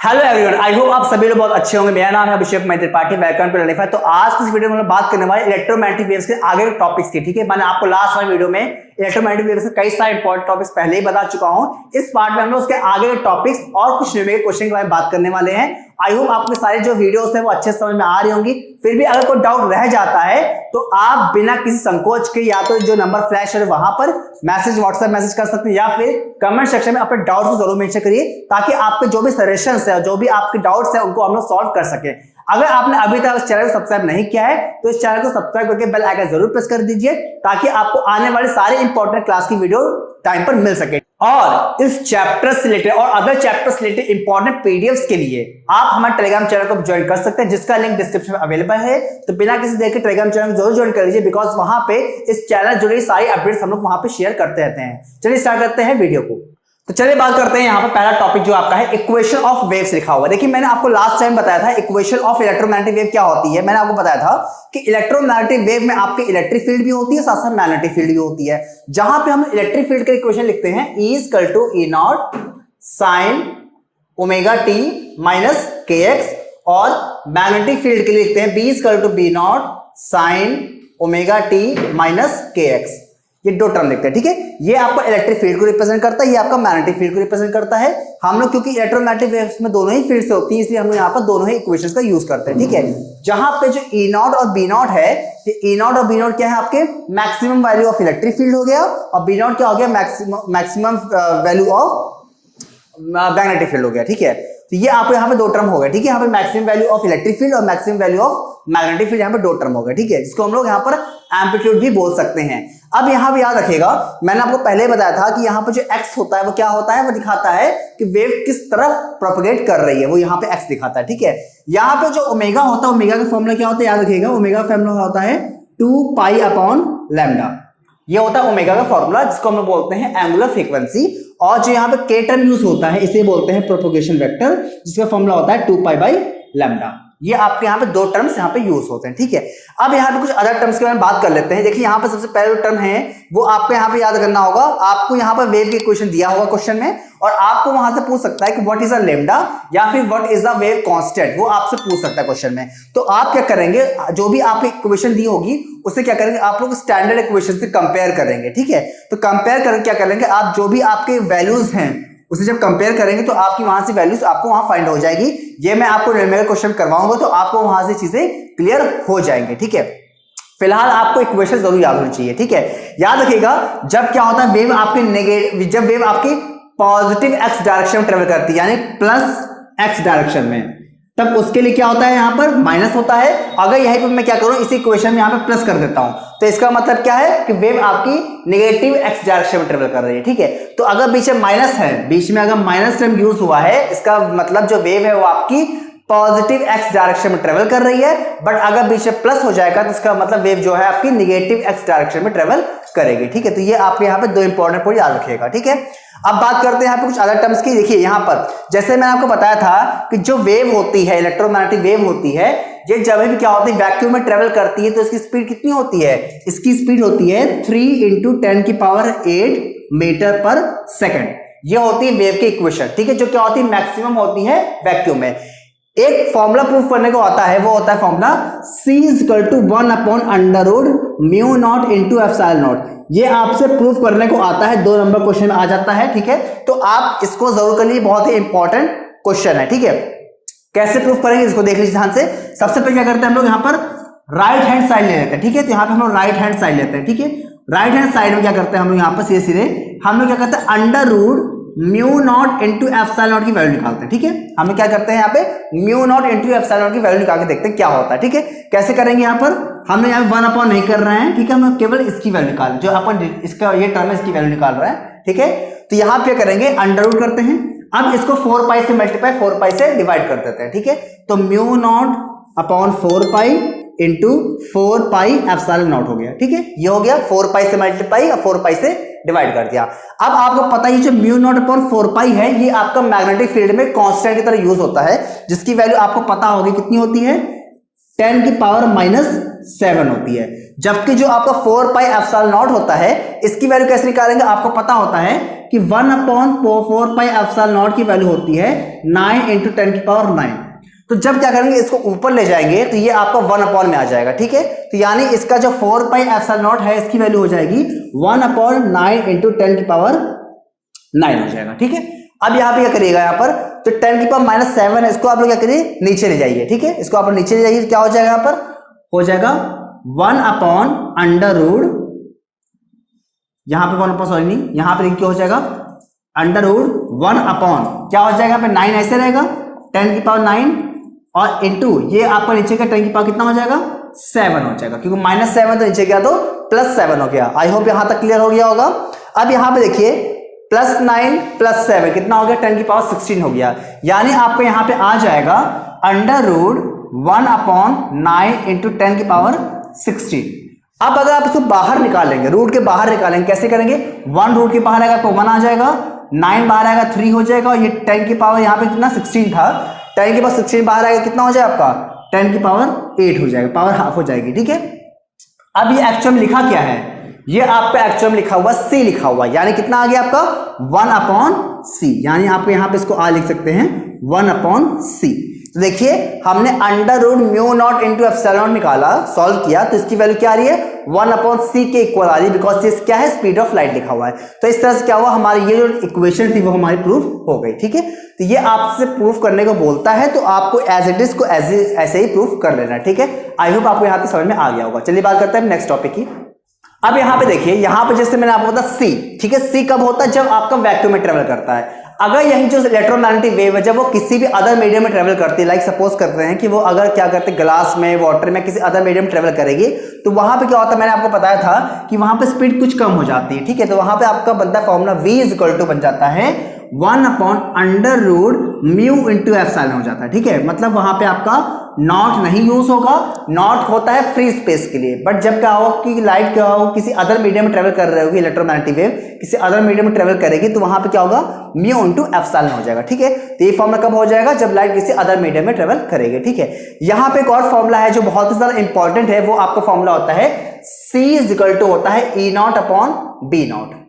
Hello everyone, I hope आप सभी लोग बहुत अच्छे होंगे। मेरा नाम है अभिषेक मैत्री पाटिल, वेलकम टू लर्निंग। तो आज की इस वीडियो में हम बात करने वाले इलेक्ट्रोमैग्नेटिक वेव्स के आगे के टॉपिक्स की। ठीक है, मैंने आपको लास्ट वाली वीडियो में इलेक्ट्रोमैग्नेटिक वेव्स के कई सारे इंपॉर्टेंट टॉपिक्स पहले ही बता चुका हूं। इस पार्ट में हम लोग उसके आगे के टॉपिक्स और कुछ न्यूमेरिकल क्वेश्चन के बारे में बात करने वाले हैं। आई होप आपके सारे जो वीडियोस है वो अच्छे समझ में आ रही होंगी। फिर भी अगर कोई डाउट रह जाता है तो आप बिना किसी संकोच के या तो जो नंबर फ्लैश है वहां पर मैसेज, व्हाट्सएप मैसेज कर सकते हैं या फिर कमेंट सेक्शन में अपने डाउट्स को जरूर मेंशन करिए, ताकि आपके जो भी सजेशंस है, जो भी आपके डाउट्स है, उनको हम लोग सॉल्व कर सके। अगर आपने अभी तक इस चैनल को सब्सक्राइब नहीं किया है तो इस चैनल को सब्सक्राइब करके बेल आइकन जरूर प्रेस कर दीजिए, ताकि आपको आने वाले सारे इंपॉर्टेंट क्लास की वीडियो टाइम पर मिल सके। और इस चैप्टर से रिलेटेड और अदर चैप्टर से रिलेटेड इंपॉर्टेंट पीडीएफ्स के लिए आप हमारे टेलीग्राम चैनल को ज्वाइन कर सकते हैं, जिसका लिंक डिस्क्रिप्शन में अवेलेबल है। तो बिना किसी देर के टेलीग्राम चैनल को जरूर ज्वाइन कर लीजिए, बिकॉज वहां पे इस चैनल जुड़ी सारी अपडेट्स हम लोग वहां पे शेयर करते रहते हैं। चलिए स्टार्ट करते हैं वीडियो को। तो चलिए बात करते हैं यहाँ पर पहला टॉपिक जो आपका है इक्वेशन ऑफ वेव्स लिखा हुआ। देखिए, मैंने आपको लास्ट टाइम बताया था इक्वेशन ऑफ इलेक्ट्रोमैग्नेटिक वेव क्या होती है। मैंने आपको बताया था कि इलेक्ट्रोमैग्नेटिक वेव में आपके इलेक्ट्रिक फील्ड भी होती है, साथ साथ मैग्नेटिक फील्ड भी होती है। जहां पे हम इलेक्ट्रिक फील्ड का इक्वेशन लिखते हैं E equal to E naught sine omega t minus k x, और मैग्नेटिक फील्ड के लिए लिखते हैं B equal to B naught sine omega t minus k x. ये दो टर्म लिखते हैं। ठीक है, ये आपका इलेक्ट्रिक फील्ड को रिप्रेजेंट करता है, ये आपका मैग्नेटिक फील्ड को रिप्रेजेंट करता है। हम लोग क्योंकि इलेक्ट्रोमैग्नेटिक वेव्स में दोनों ही फील्ड से होती है, इसलिए हम लोग यहाँ पर दोनों ही इक्वेशंस का यूज करते हैं। ठीक है, जहां पे जो E नॉट और B नॉट है, E नॉट और B नॉट क्या है, आपके maximum value of electric field हो गया, और B नॉट क्या हो गया, maximum value of magnetic field हो गया। ठीक है, तो ये आपको यहाँ पे दो टर्म हो गए। ठीक है, यहाँ पे maximum value of electric field और maximum value of magnetic field, यहाँ पे दो टर्म हो गए। ठीक है, जिसको हम लोग यहाँ पर एम्पलीट्यूड भी बोल सकते हैं। अब यहाँ पे याद रखिएगा, मैंने आपको पहले बताया था कि यहाँ पे जो x होता है वो क्या होता है, वो दिखाता है कि वेव किस तरफ प्रोपगेट कर रही है, वो यहाँ पे x दिखाता है। ठीक है, यहाँ पे जो ओमेगा होता है, ओमेगा का फॉर्मूला क्या होता है, याद रखिएगा, ओमेगा का फॉर्मूला होता है 2 पाई अपॉन लैम्डा। ये होता है ओमेगा का फॉर्मूला, जिसको हम लोग बोलते हैं एंगुलर फ्रीक्वेंसी। और जो यहाँ पे के टर्म यूज होता है, इसे बोलते हैं प्रोपगेशन वेक्टर, जिसका फॉर्मूला होता है 2 पाई बाई लैम्डा। ये आपके यहाँ पे दो टर्म्स यहाँ पे यूज होते हैं। ठीक है, अब यहाँ पे कुछ अदर टर्म्स के बारे में बात कर लेते हैं। देखिए, यहाँ पे सबसे पहले जो टर्म है वो आपको यहाँ पे याद करना होगा। आपको यहाँ पर वेव की इक्वेशन दिया होगा क्वेश्चन में, और आपको वहां से पूछ सकता है कि व्हाट इज अ लैम्डा या फिर what is a wave constant, वो आपसे पूछ सकता है क्वेश्चन में। तो आप क्या करेंगे, जो भी आपको इक्वेशन दी होगी उससे क्या करेंगे, आप लोग स्टैंडर्ड इक्वेशन से कंपेयर करेंगे। ठीक है, तो कंपेयर करके क्या करेंगे, आप जो भी आपके वैल्यूज हैं उसे जब कंपेयर करेंगे तो आपकी वहां से वैल्यूज आपको वहां फाइंड हो जाएगी। ये मैं आपको न्यूमेरिकल क्वेश्चन करवाऊंगा तो आपको वहां से चीजें क्लियर हो जाएंगे। ठीक है, फिलहाल आपको इक्वेशन जरूर याद होनी चाहिए। ठीक है, याद रखिएगा, जब क्या होता है, वेव आपके नेगेटिव, जब वेव आपकी पॉजिटिव एक्स डायरेक्शन में ट्रेवल करती है, यानी प्लस एक्स डायरेक्शन में, तब उसके लिए क्या होता है, यहां पर माइनस होता है। अगर यहीं पर मैं क्या करूं, इसी इक्वेशन में यहां पे प्लस कर देता हूं, तो इसका मतलब क्या है कि वेव आपकी नेगेटिव एक्स डायरेक्शन में ट्रेवल कर रही है। ठीक है, तो अगर बीच में माइनस है, बीच में अगर माइनस टर्म यूज हुआ है, इसका मतलब जो वेव है वो आपकी पॉजिटिव एक्स डायरेक्शन में ट्रेवल कर रही है। बट अगर बीच में प्लस हो जाएगा तो इसका मतलब वेव जो है आपकी नेगेटिव एक्स डायरेक्शन में ट्रेवल करेगी। ठीक है, तो ये आपके यहाँ पे दो इंपॉर्टेंट पॉइंट याद रखिएगा। ठीक है, अब बात करते हैं यहाँ पे कुछ अदर टर्म्स की। देखिए, यहाँ पर जैसे मैंने आपको बताया था कि जो वेव होती है, इलेक्ट्रोमैग्नेटिक वेव होती है, ये जब भी क्या होती है, वैक्यूम में ट्रेवल करती है, तो इसकी स्पीड कितनी होती है, इसकी स्पीड होती है 3 × 10⁸ मीटर पर सेकेंड। ये होती है वेव की इक्वेशन। ठीक है, जो क्या होती है, मैक्सिमम होती है वैक्यूम में। एक फॉर्मूला प्रूफ करने को आता है, वो होता है फॉर्मूला C = 1/√μ0 × ε0। ये आपसे प्रूफ करने को आता है, 2 नंबर क्वेश्चन में आ जाता है। ठीक है, तो आप इसको जरूर कर लीजिए, बहुत ही इंपॉर्टेंट क्वेश्चन है। ठीक है, कैसे प्रूफ करेंगे इसको देख लीजिए ध्यान से। सबसे पहले क्या करते हैं हम लोग, यहाँ पर राइट हैंड साइड ले लेते हैं। ठीक है, तो यहाँ पे हम लोग राइट हैंड साइड लेते हैं। ठीक है, राइट हैंड साइड में क्या करते हैं हम लोग, यहाँ पर सीधे सीधे हम लोग क्या करते हैं, √μ0 × ε0 की वैल्यू निकालते हैं। ठीक है, हम क्या करते हैं, यहाँ पे μ0 × ε0 की वैल्यू निकाल के देखते हैं क्या होता है। ठीक है, कैसे करेंगे, यहाँ पर हमने यहाँ 1/, नहीं कर रहे हैं। ठीक है, हम केवल इसकी वैल्यू निकाल, जो अपन इसका ये टर्म है, इसकी वैल्यू निकाल रहे हैं। ठीक है, तो यहाँ पे करेंगे, अंडर करते हैं। अब इसको 4 पाई से मल्टीप्लाई, 4 पाई से डिवाइड कर देते हैं। ठीक है, तो μ0/4 पाई इंटू 4 पाई ε0 हो गया। ठीक है, ये हो गया 4 पाई से मल्टीप्लाई और 4 पाई से डिवाइड कर दिया। अब आपको पता ही, जो μ0/4 पाई है, ये आपका मैग्नेटिक फील्ड में कांस्टेंट की तरह यूज होता है, जिसकी वैल्यू आपको पता होगी कितनी होती है, 10 की पावर -7 होती है। जबकि जो आपका 4 पाई एप्सिलॉन नॉट होता है, इसकी वैल्यू कैसे निकालेंगे, आपको पता होता है कि 1/4 पाई एप्सिलॉन नॉट की वैल्यू होती है 9 × 10 की पावर 9। तो जब क्या करेंगे, इसको ऊपर ले जाएंगे तो ये आपका 1/, में आ जाएगा, ठीक है। तो यानी इसका जो 4 पाई एप्सिलॉन नॉट है, इसकी वैल्यू हो जाएगी 1/9 × 10 की पावर 9 हो जाएगा, ठीक है। अब यहाँ पे क्या करिएगा, यहाँ पर तो 10 की पावर -7 है, इसको आप लोग क्या करिए, नीचे ले जाइए, ठीक है। इसको आप नीचे ले जाइए, क्या हो जाएगा, यहाँ पर हो जाएगा 1/√, यहाँ पे 1/, सॉरी नहीं, यहाँ पे क्या हो जाएगा √1/, क्या हो जाएगा यहाँ पे 9 ऐसे रहेगा, 10 की पावर 9 और इंटू ये आपका नीचे का 10 की पावर कितना हो जाएगा, 7 हो जाएगा, क्योंकि -7 तो नीचे गया तो +7 हो गया। आई होप यहां तक क्लियर हो गया होगा। अब यहां पे देखिए +9 + 7 कितना हो गया, 10 की पावर 16 हो गया। यानी आपको यहां पे आ जाएगा √1/9 × 10 की पावर 16। अब अगर आप इसको बाहर निकालेंगे, रूट के बाहर निकालेंगे, कैसे करेंगे, 1 रूट के बाहर आएगा तो 1 आ जाएगा, 9 बाहर आएगा 3 हो जाएगा, और ये 10 की पावर यहाँ पे कितना 16 था, 10 की पावर 16 बाहर आएगा कितना हो जाएगा आपका 10 की पावर 8 हो जाएगा, पावर हाफ हो जाएगी, ठीक है। अब ये एक्चुअल लिखा क्या है, ये आपका एक्चुअल लिखा हुआ C लिखा हुआ, यानी कितना आ गया आपका 1/C, यानी आप यहाँ पे इसको आ लिख सकते हैं 1/C। तो देखिए हमने √μ0 × एप्सिलॉन निकाला, सॉल्व किया, तो इसकी वैल्यू क्या आ रही है 1/C के इक्वल आ रही है, बिकॉज ये क्या है, स्पीड ऑफ लाइट लिखा हुआ है। तो इस तरह से क्या हुआ, हमारी ये जो इक्वेशन थी वो हमारी प्रूफ हो गई, ठीक है। तो ये आपसे प्रूफ करने को बोलता है, तो आपको एज इट इज को ऐसे ही प्रूफ कर लेना, ठीक है। आई होप आपको यहाँ पे समझ में आ गया होगा। चलिए बात करते हैं नेक्स्ट टॉपिक की। अब यहाँ पे देखिए, यहाँ पे जैसे मैंने आपको बताया C, ठीक है। C कब होता है, जब आपका वैक्यूम में ट्रेवल करता है। अगर यही जो इलेक्ट्रोमैग्नेटिक वेव है, जब वो किसी भी अदर मीडियम में ट्रेवल करती है, लाइक सपोज करते हैं कि वो अगर क्या करते हैं, ग्लास में, वाटर में, किसी अदर मीडियम में ट्रेवल करेगी, तो वहां पे क्या होता है, मैंने आपको बताया था कि वहां पे स्पीड कुछ कम हो जाती है, ठीक है। तो वहां पे आपका बनता है फॉर्मूला V = बन जाता है 1/√μ × एप्सिलॉन हो जाता है, ठीक है। मतलब वहां पे आपका नॉट नहीं यूज होगा, नॉट होता है फ्री स्पेस के लिए। बट जब क्या हो कि लाइट क्या हो, किसी अदर मीडियम में ट्रेवल कर रही होगी, इलेक्ट्रोमैग्नेटिक वेव किसी अदर मीडियम में ट्रेवल करेगी, तो वहां पे क्या होगा, μ × एप्सिलॉन हो जाएगा, ठीक है। तो ये फॉर्मूला कब हो जाएगा, जब लाइट किसी अदर मीडियम में ट्रेवल करेगी, ठीक है। यहाँ पे एक और फॉर्मूला है जो बहुत ही ज्यादा इंपॉर्टेंट है, वो आपका फॉर्मूला होता है C = होता है E0/B0,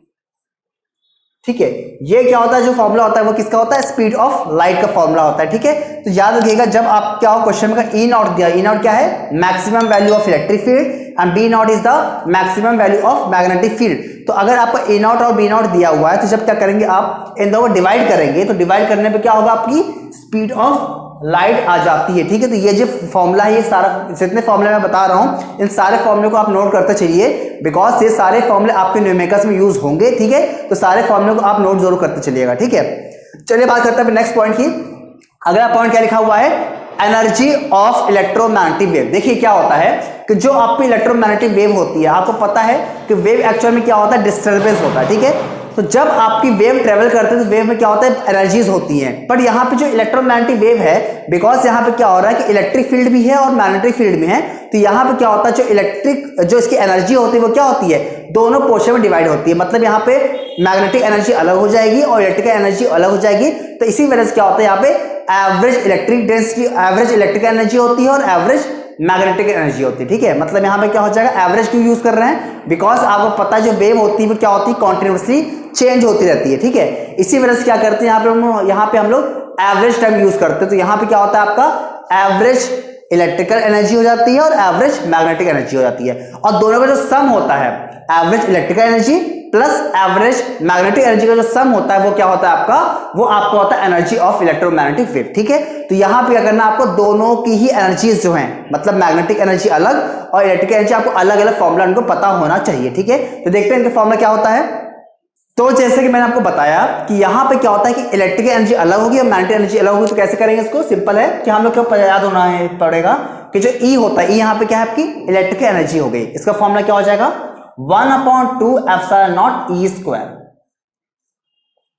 ठीक है। ये क्या होता है, जो फॉर्मूला होता है वो किसका होता है, स्पीड ऑफ लाइट का फॉर्मूला होता है, ठीक है। तो याद रखिएगा, जब आप क्या हो क्वेश्चन में E0 दिया, E0 क्या है, maximum value of electric field, and B0 is the maximum value of magnetic field. तो अगर आपको E0 और B0 दिया हुआ है, तो जब क्या करेंगे, आप इन दोनों को डिवाइड करेंगे, तो डिवाइड करने पे क्या होगा, आपकी स्पीड ऑफ लाइट आ जाती है, ठीक है। तो ये जो फॉर्मूला है, ये सारा जितने फॉर्मूले मैं बता रहा हूं, इन सारे फॉर्मूले को आप नोट करते चलिए, बिकॉज ये सारे फॉर्मूले आपके न्यूमेरिकल्स में यूज होंगे, ठीक है। तो सारे फॉर्मूले को आप नोट जरूर करते चलिएगा, ठीक है। चलिए बात करते हैं नेक्स्ट पॉइंट की। अगला पॉइंट क्या लिखा हुआ है, एनर्जी ऑफ इलेक्ट्रोमैग्नेटिक वेव। देखिए क्या होता है कि जो आपकी इलेक्ट्रोमैग्नेटिक वेव होती है, आपको पता है कि वेव एक्चुअल में क्या होता है, डिस्टर्बेंस होता है, ठीक है। तो जब आपकी वेव ट्रेवल करते हैं, तो वेव में क्या होता है, एनर्जीज होती हैं। पर यहाँ पे जो इलेक्ट्रोमैग्नेटिक वेव है, बिकॉज यहाँ पे क्या हो रहा है कि इलेक्ट्रिक फील्ड भी है और मैग्नेटिक फील्ड भी है, तो यहाँ पे क्या होता है, जो इसकी एनर्जी होती है वो क्या होती है, दोनों पोर्शन में डिवाइड होती है। मतलब यहाँ पे मैग्नेटिक एनर्जी अलग हो जाएगी और इलेक्ट्रिकल एनर्जी अलग हो जाएगी। तो इसी वजह से क्या होता है, यहाँ पे average electric density, average electrical energy होती है और एवरेज मैग्नेटिक एनर्जी होती है, ठीक है। मतलब यहाँ पे क्या हो जाएगा, एवरेज क्यों यूज कर रहे हैं, बिकॉज आपको पता है जो वेव होती है वो क्या होती है, कॉन्टिन्यूसली चेंज होती रहती है, ठीक है। इसी वजह से क्या करते हैं, यहाँ पे हम लोग एवरेज टर्म यूज करते हैं। तो यहाँ पे क्या होता है, आपका एवरेज इलेक्ट्रिकल एनर्जी हो जाती है और एवरेज मैग्नेटिक एनर्जी हो जाती है, और दोनों का जो सम होता है, average electrical energy plus average magnetic energy का जो सम होता है, वो क्या होता है आपका, वो आपका होता है एनर्जी ऑफ इलेक्ट्रोमैग्नेटिक वेव, ठीक है। तो यहाँ पे क्या करना है, आपको दोनों की ही एनर्जीज जो हैं, मतलब मैग्नेटिक एनर्जी अलग और इलेक्ट्रिकल एनर्जी, आपको अलग अलग फॉर्मूला उनको पता होना चाहिए, ठीक है। तो देखते हैं इनका फॉर्मूला क्या होता है। तो जैसे कि मैंने आपको बताया कि यहाँ पे क्या होता है कि इलेक्ट्रिकल एनर्जी अलग होगी और मैग्नेटिक एनर्जी अलग होगी। तो कैसे करेंगे इसको, सिंपल है कि हम लोग को याद होना है पड़ेगा कि जो E होता है, E यहाँ पे क्या है, आपकी इलेक्ट्रिकल एनर्जी हो गई। इसका फॉर्मूला क्या हो जाएगा, 1/2 एप्सिलॉन E²,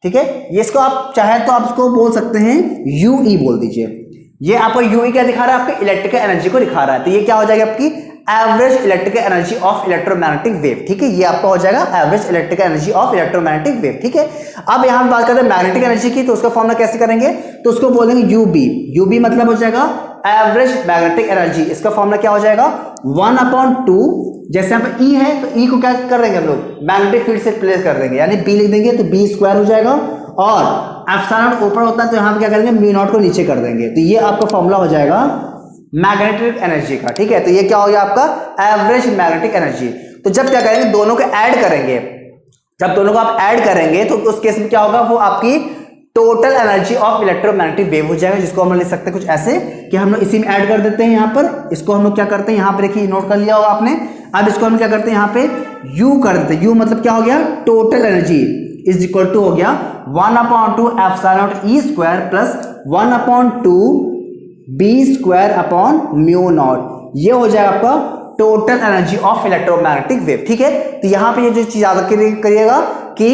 ठीक है। ये इसको आप चाहे तो आप इसको बोल सकते हैं UE बोल दीजिए। ये आपको UE क्या दिखा रहा है, आपकी इलेक्ट्रिकल एनर्जी को दिखा रहा है। तो ये क्या हो जाएगा, आपकी average electrical energy of electromagnetic wave, ठीक है। ये आपका हो जाएगा average electrical energy of electromagnetic wave, ठीक है। अब यहां हम बात करते हैं मैग्नेटिक एनर्जी की, तो उसका फॉर्मूला कैसे करेंगे, तो उसको बोलेंगे UB। UB मतलब हो जाएगा एवरेज मैग्नेटिक एनर्जी, इसका फॉर्मूला क्या हो जाएगा 1/2, जैसे यहाँ पे E है तो E को क्या कर देंगे हम लोग मैग्नेटिक फील्ड से रिप्लेस कर देंगे, यानी B लिख देंगे तो B² हो जाएगा, और एप्सिलॉन ऊपर होता है तो यहाँ पे क्या करेंगे μ0 को नीचे कर देंगे, तो ये आपका फॉर्मूला हो जाएगा मैग्नेटिक एनर्जी का। ठीक है, तो ये क्या हो गया आपका एवरेज मैग्नेटिक एनर्जी। तो जब क्या करेंगे दोनों को ऐड करेंगे, जब दोनों को आप ऐड करेंगे तो उस केस में क्या होगा, वो आपकी total energy of electromagnetic wave हो जाएगा, जिसको हम लिख सकते हैं कुछ ऐसे कि हम लोग इसी में ऐड कर देते हैं। यहाँ पर इसको हम लोग क्या करते हैं, यहाँ पे देखिए नोट कर लिया होगा आपने। अब इसको हम क्या करते हैं, यहाँ पे U कर देते हैं। U मतलब क्या हो गया, total energy is equal to हो गया 1/2 epsilon E² plus 1/2 B² upon μ0, ये हो जाएगा आपका total energy of electromagnetic wave. ठीक है, तो यहाँ पे ये जो चीज याद करिएगा कि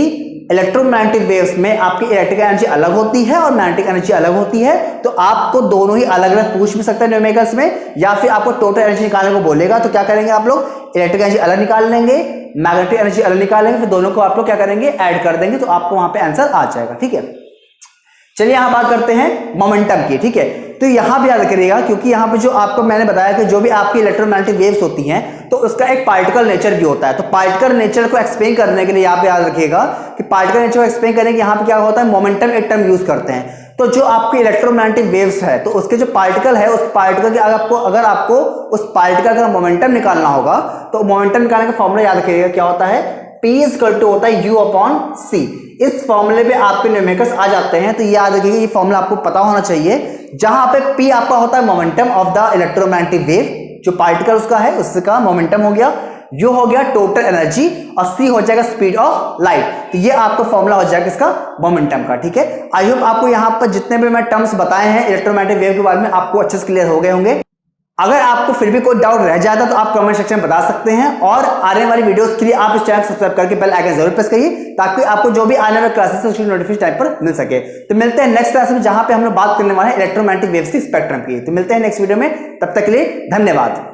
इलेक्ट्रोमैग्नेटिक वेव्स में आपकी इलेक्ट्रिक एनर्जी अलग होती है और मैग्नेटिक एनर्जी अलग होती है, तो आपको दोनों ही अलग अलग पूछ भी सकते हैं न्यूमेरिकल्स में, या फिर आपको टोटल एनर्जी निकालने को बोलेगा तो क्या करेंगे आप लोग इलेक्ट्रिक एनर्जी अलग निकाल लेंगे, मैग्नेटिक एनर्जी अलग निकालेंगे, फिर दोनों को आप लोग क्या करेंगे ऐड कर देंगे, तो आपको वहां पे आंसर आ जाएगा। ठीक है, चलिए यहां बात करते हैं मोमेंटम की। ठीक है, तो यहां भी याद करिएगा क्योंकि यहां पे जो आपको मैंने बताया कि जो भी आपकी इलेक्ट्रोमैग्नेटिक वेव्स होती हैं तो उसका एक पार्टिकल नेचर भी होता है, तो पार्टिकल नेचर को एक्सप्लेन करने के लिए यहां पे याद रखिएगा कि पार्टिकल नेचर को एक्सप्लेन करने के यहां पे क्या होता है मोमेंटम एक टर्म यूज करते हैं। तो जो आपकी इलेक्ट्रोमैग्नेटिक वेव्स है तो उसके जो पार्टिकल है उस पार्टिकल के अगर आपको उस पार्टिकल का मोमेंटम निकालना होगा तो मोमेंटम निकालने का फॉर्मूला याद रखिएगा क्या होता है, P = होता है U/C। इस फॉर्मूले पे आपके न्यूमेरिकल्स आ जाते हैं, तो याद रखिएगा ये फॉर्मूला आपको पता होना चाहिए, जहां पे P आपका होता है momentum of the electromagnetic wave, जो पार्टिकल उसका है उसका मोमेंटम हो गया, U हो गया टोटल एनर्जी, और C हो जाएगा स्पीड ऑफ लाइट। तो ये आपका फॉर्मूला हो जाएगा इसका मोमेंटम का। ठीक है, आई होप आपको यहां पर जितने भी मैं टर्म्स बताए हैं इलेक्ट्रोमैग्नेटिक वेव के बारे में आपको अच्छे से क्लियर हो गए होंगे। अगर आपको फिर भी कोई डाउट रह जाता तो आप कमेंट सेक्शन में बता सकते हैं, और आने वाली वीडियोस के लिए आप इस चैनल सब्सक्राइब करके बेल आइकन जरूर प्रेस करिए ताकि आपको जो भी आने वाले क्लासेस उसकी नोटिफिकेशन टाइम पर मिल सके। तो मिलते हैं नेक्स्ट क्लास में जहां पे हम लोग बात करने वाले हैं इलेक्ट्रोमैग्नेटिक वेव्स की स्पेक्ट्रम की। तो मिलते हैं नेक्स्ट वीडियो में, तब तक के लिए धन्यवाद।